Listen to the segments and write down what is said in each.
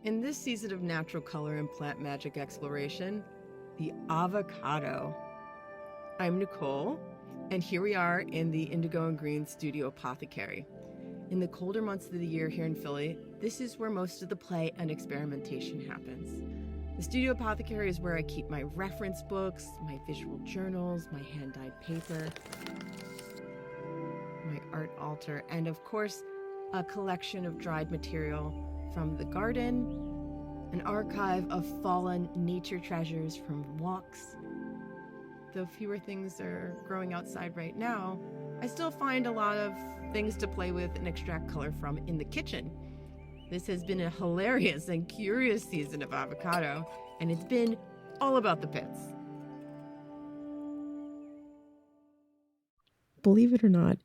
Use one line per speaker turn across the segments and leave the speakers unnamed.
In this season of natural color and plant magic exploration, the avocado. I'm Nicole, and here we are in the Indigo and Green Studio Apothecary. In the colder months of the year here in Philly, this is where most of the play and experimentation happens. The Studio Apothecary is where I keep my reference books, my visual journals, my hand-dyed paper, my art altar, and of course, a collection of dried material from the garden, an archive of fallen nature treasures from walks. Though fewer things are growing outside right now, I still find a lot of things to play with and extract color from in the kitchen. This has been a hilarious and curious season of avocado, and it's been all about the pits.
Believe it or not,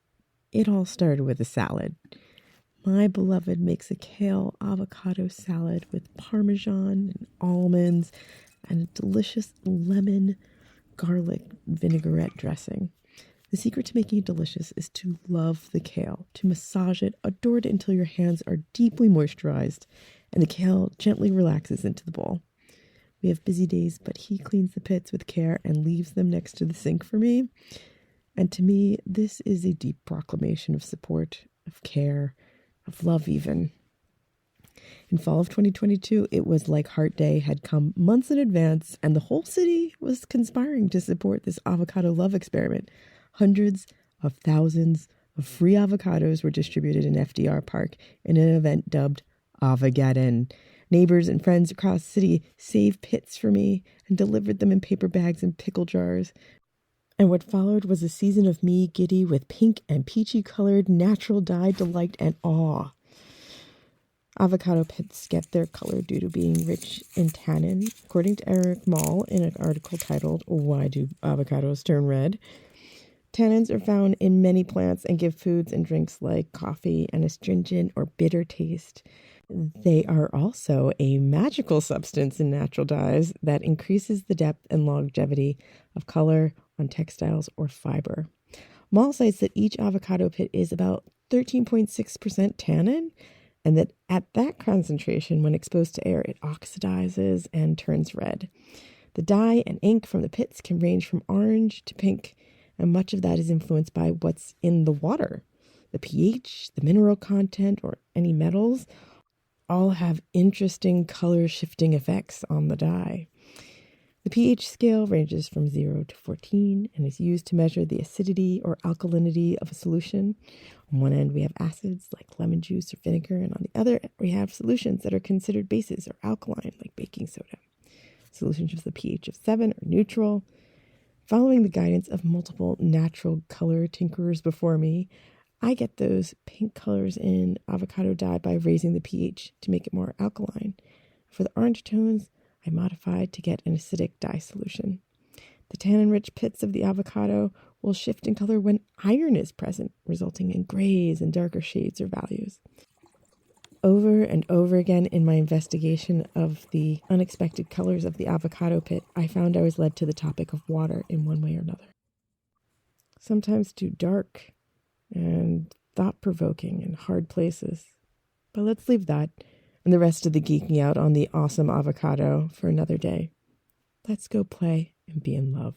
it all started with a salad. My beloved makes a kale avocado salad with Parmesan and almonds and a delicious lemon garlic vinaigrette dressing. The secret to making it delicious is to love the kale, to massage it, adore it until your hands are deeply moisturized and the kale gently relaxes into the bowl. We have busy days, but he cleans the pits with care and leaves them next to the sink for me. And to me, this is a deep proclamation of support, of care, of love even. In fall of 2022, it was like Heart Day had come months in advance, and the whole city was conspiring to support this Avocado Love experiment. Hundreds of thousands of free avocados were distributed in FDR Park in an event dubbed Avogaddon. Neighbors and friends across the city saved pits for me and delivered them in paper bags and pickle jars. And what followed was a season of me giddy with pink and peachy colored natural dye delight and awe. Avocado pits get their color due to being rich in tannin, according to Eric Mall in an article titled, "Why Do Avocados Turn Red?" Tannins are found in many plants and give foods and drinks like coffee an astringent or bitter taste. They are also a magical substance in natural dyes that increases the depth and longevity of color on textiles or fiber. Mall cites that each avocado pit is about 13.6% tannin, and that at that concentration, when exposed to air, it oxidizes and turns red. The dye and ink from the pits can range from orange to pink, and much of that is influenced by what's in the water. The pH, the mineral content, or any metals all have interesting color-shifting effects on the dye. The pH scale ranges from 0 to 14 and is used to measure the acidity or alkalinity of a solution. On one end, we have acids like lemon juice or vinegar, and on the other, we have solutions that are considered bases or alkaline like baking soda. Solutions with a pH of 7 are neutral. Following the guidance of multiple natural color tinkerers before me, I get those pink colors in avocado dye by raising the pH to make it more alkaline. For the orange tones, I modified to get an acidic dye solution. The tannin-rich pits of the avocado will shift in color when iron is present, resulting in grays and darker shades or values. Over and over again in my investigation of the unexpected colors of the avocado pit, I found I was led to the topic of water in one way or another. Sometimes too dark and thought-provoking in hard places. But let's leave that and the rest of the geeking out on the awesome avocado for another day. Let's go play and be in love.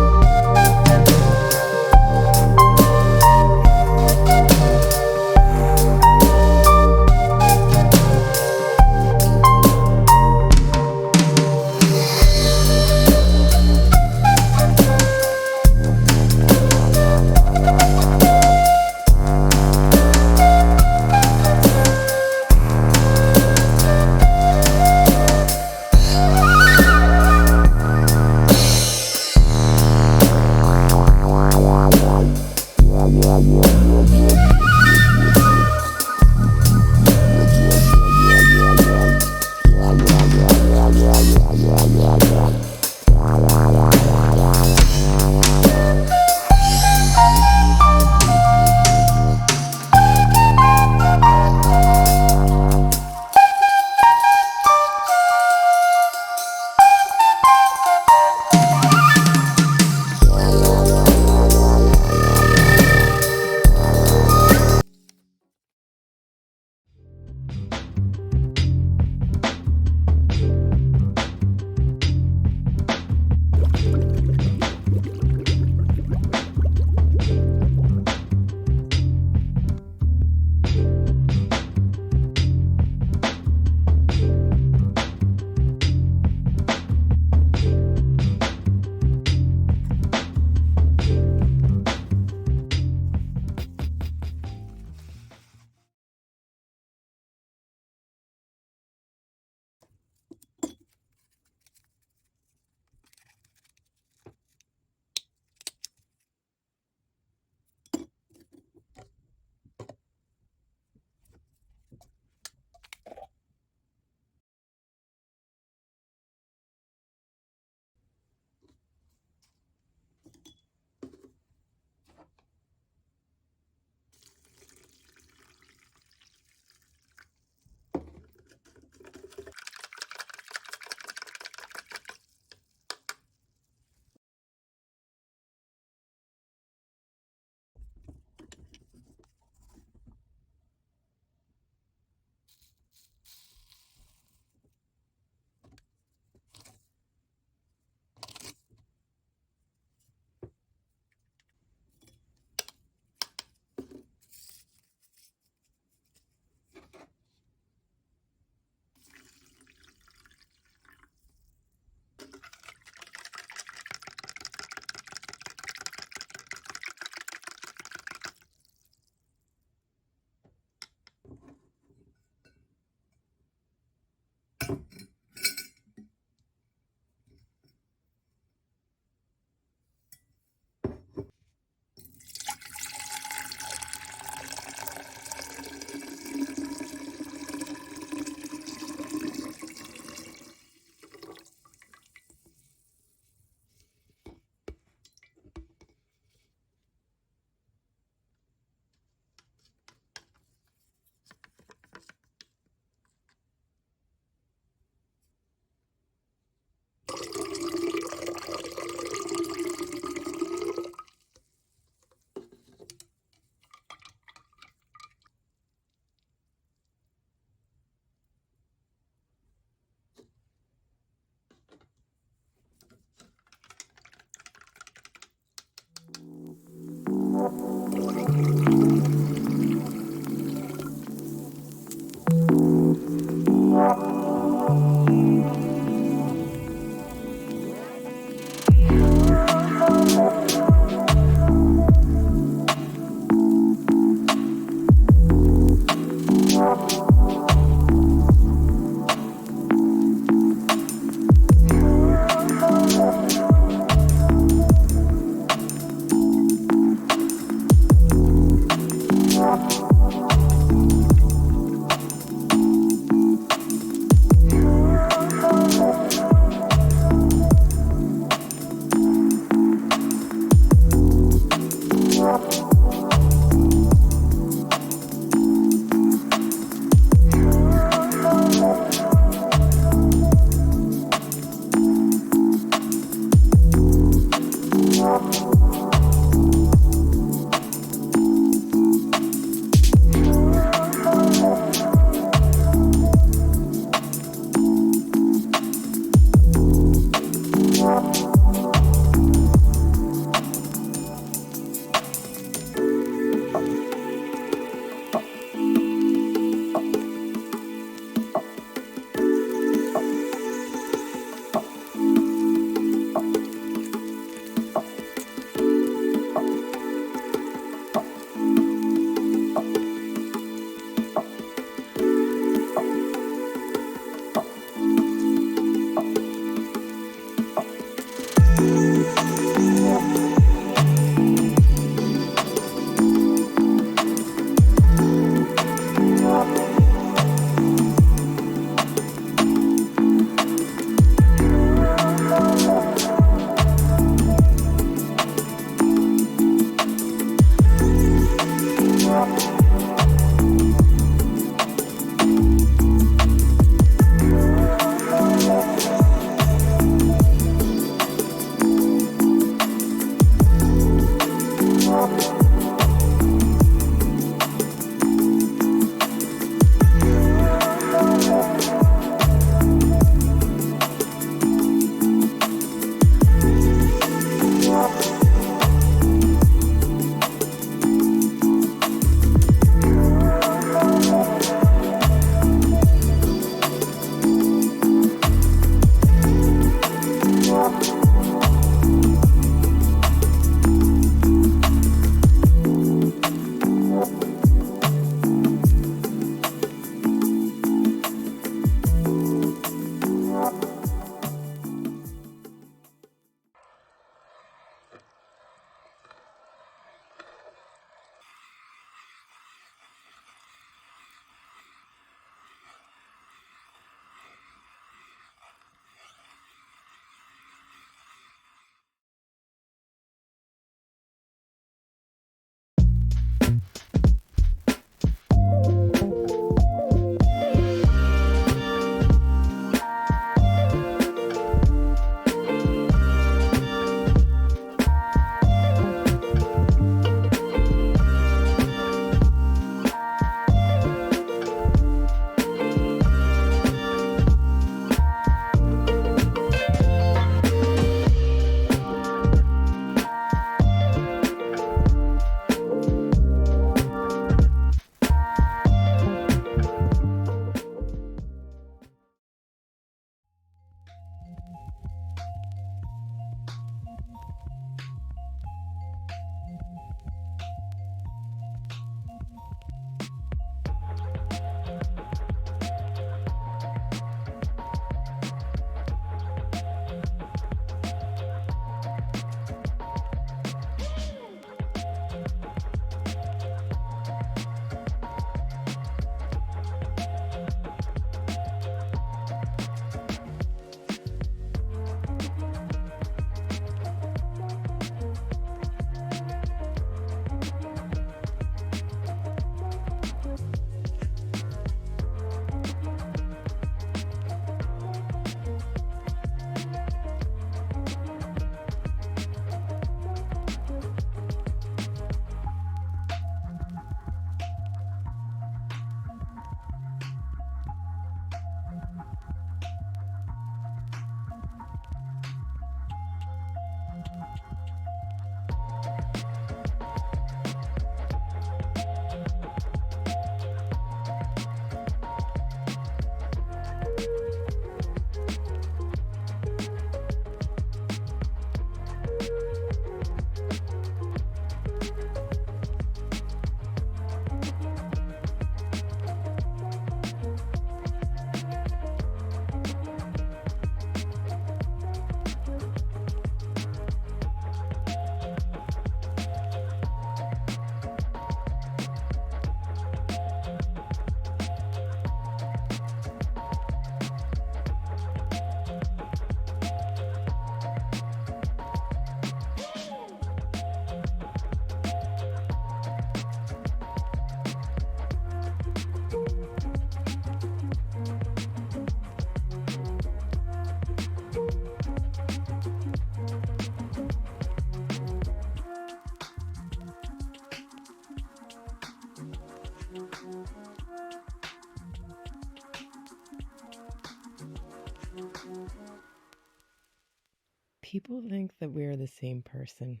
People think that we're the same person.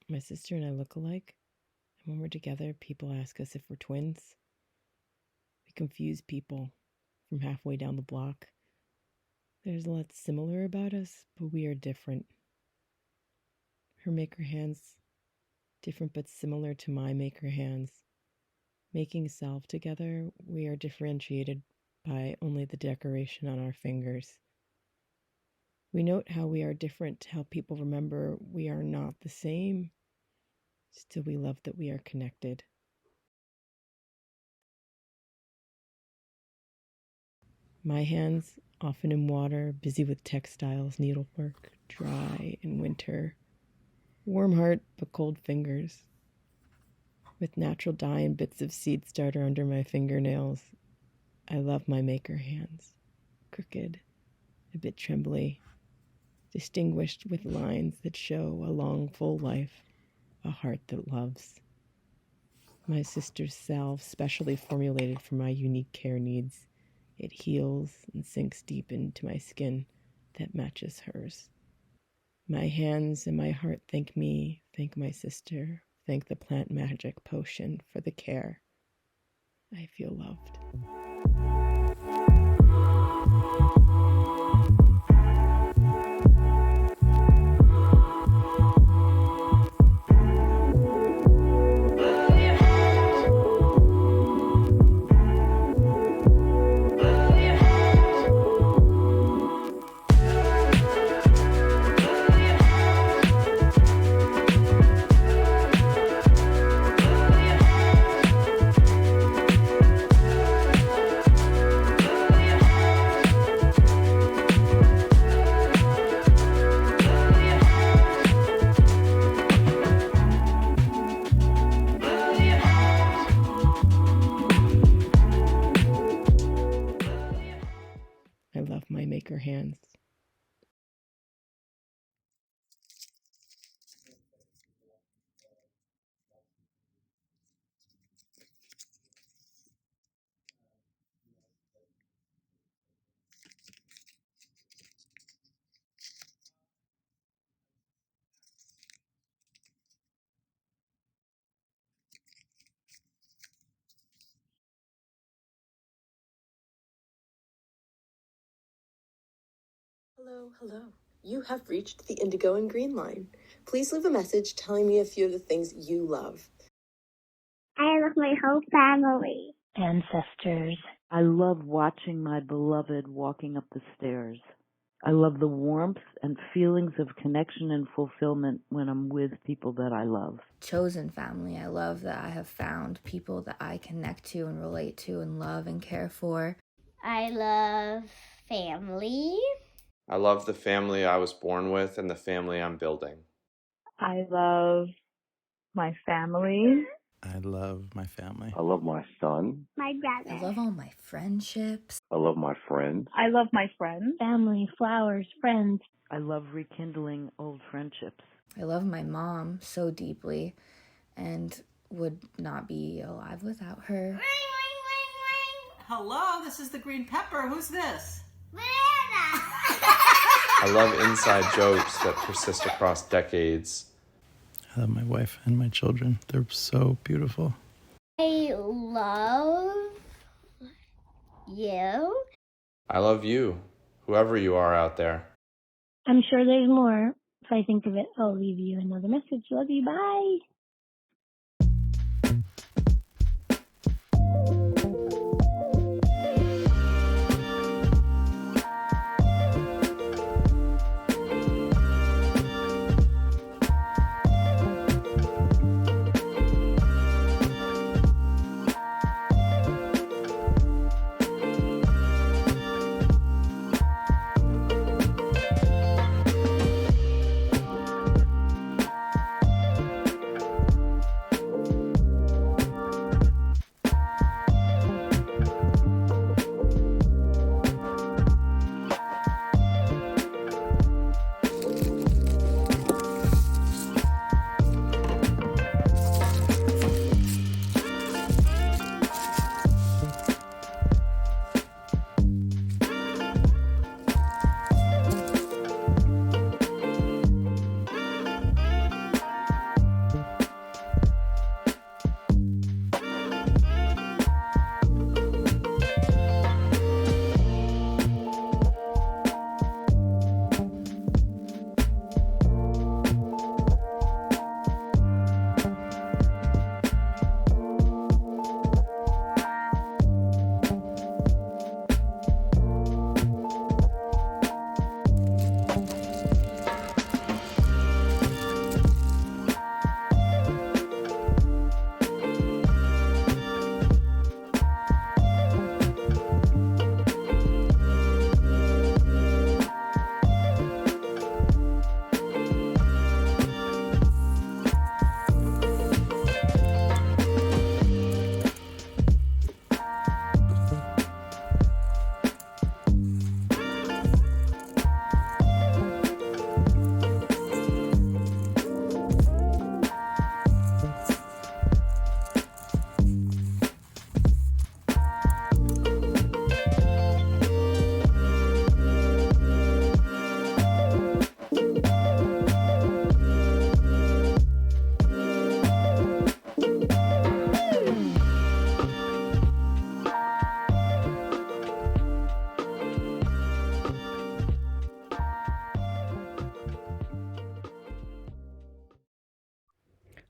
My sister and I look alike, and when we're together, people ask us if we're twins. We confuse people from halfway down the block. There's a lot similar about us, but we are different. Her maker hands, different but similar to my maker hands. Making salve together, we are differentiated by only the decoration on our fingers. We note how we are different to help people remember we are not the same. Still, we love that we are connected. My hands, often in water, busy with textiles, needlework, dry in winter. Warm heart, but cold fingers. With natural dye and bits of seed starter under my fingernails. I love my maker hands. Crooked, a bit trembly, distinguished with lines that show a long, full life, a heart that loves. My sister's salve, specially formulated for my unique care needs. It heals and sinks deep into my skin that matches hers. My hands and my heart thank me, thank my sister, thank the plant magic potion for the care. I feel loved. I love my maker hands.
Hello. You have reached the Indigo and Green line. Please leave a message telling me a few of the things you love.
I love my whole family.
Ancestors.
I love watching my beloved walking up the stairs. I love the warmth and feelings of connection and fulfillment when I'm with people that I love.
Chosen family. I love that I have found people that I connect to and relate to and love and care for.
I love family.
I love the family I was born with and the family I'm building.
I love my family.
I love my family.
I love my son.
My brother.
I love all my friendships.
I love my friends.
I love my friends.
Family, flowers, friends.
I love rekindling old friendships.
I love my mom so deeply and would not be alive without her.
Ring, ring, ring, ring. Hello, this is the green pepper. Who's this?
I love inside jokes that persist across decades.
I love my wife and my children. They're so beautiful.
I love you.
I love you, whoever you are out there.
I'm sure there's more. If I think of it, I'll leave you another message. Love you. Bye.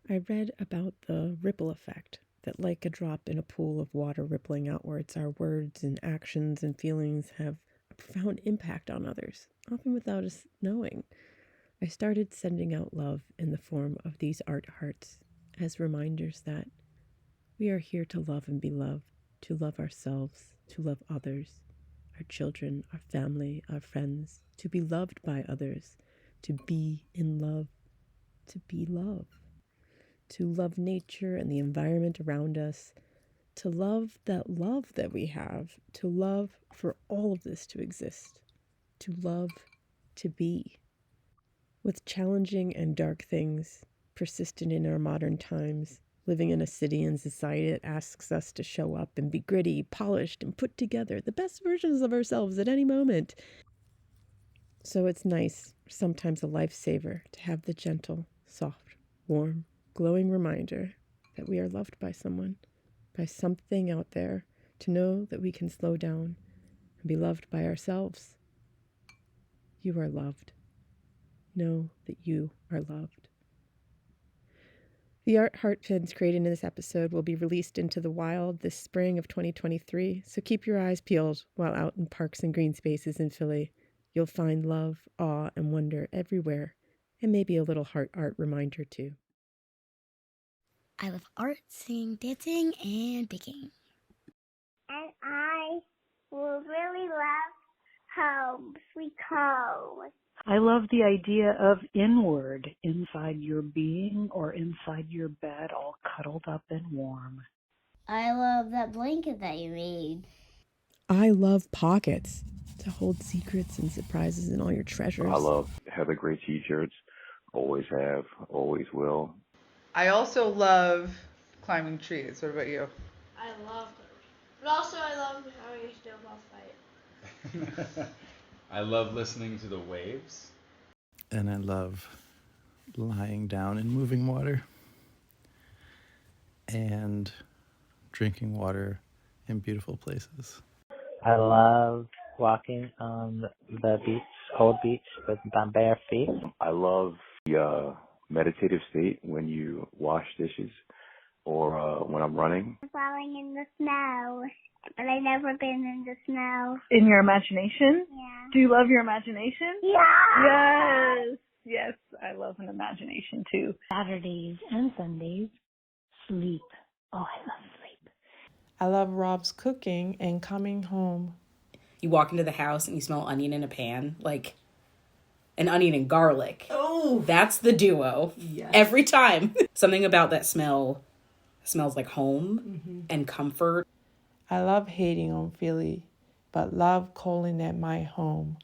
I read about the ripple effect, that like a drop in a pool of water rippling outwards, our words and actions and feelings have a profound impact on others, often without us knowing. I started sending out love in the form of these art hearts as reminders that we are here to love and be loved, to love ourselves, to love others, our children, our family, our friends, to be loved by others, to be in love, to be love, to love nature and the environment around us, to love that we have, to love for all of this to exist, to love to be. With challenging and dark things persistent in our modern times, living in a city and society that asks us to show up and be gritty, polished, and put together, the best versions of ourselves at any moment. So it's nice, sometimes a lifesaver, to have the gentle, soft, warm, glowing reminder that we are loved by someone, by something out there, to know that we can slow down and be loved by ourselves. You are loved. Know that you are loved. The art heart pins created in this episode will be released into the wild this spring of 2023, so keep your eyes peeled while out in parks and green spaces in Philly. You'll find love, awe, and wonder everywhere, and maybe a little heart art reminder too.
I love art, singing, dancing, and baking.
And I will really love home, sweet home.
I love the idea of inward, inside your being or inside your bed, all cuddled up and warm.
I love that blanket that you made.
I love pockets to hold secrets and surprises and all your treasures.
I love Heather Gray t-shirts. Always have, always will.
I also love climbing trees. What about you?
I love those. But also I love having a snowball fight.
I love listening to the waves.
And I love lying down in moving water and drinking water in beautiful places.
I love walking on the beach, cold beach, with my bare feet.
I love the meditative state when you wash dishes or when I'm running.
Falling in the snow, but I've never been in the snow.
In your imagination?
Yeah.
Do you love your imagination?
Yeah!
Yes! Yes, I love an imagination too.
Saturdays and Sundays, sleep. Oh, I love sleep.
I love Rob's cooking and coming home.
You walk into the house and you smell onion in a pan, like an onion and garlic.
Oh,
that's the duo.
Yes.
Every time. Something about that smell smells like home and comfort.
I love hating on Philly, but love calling it my home.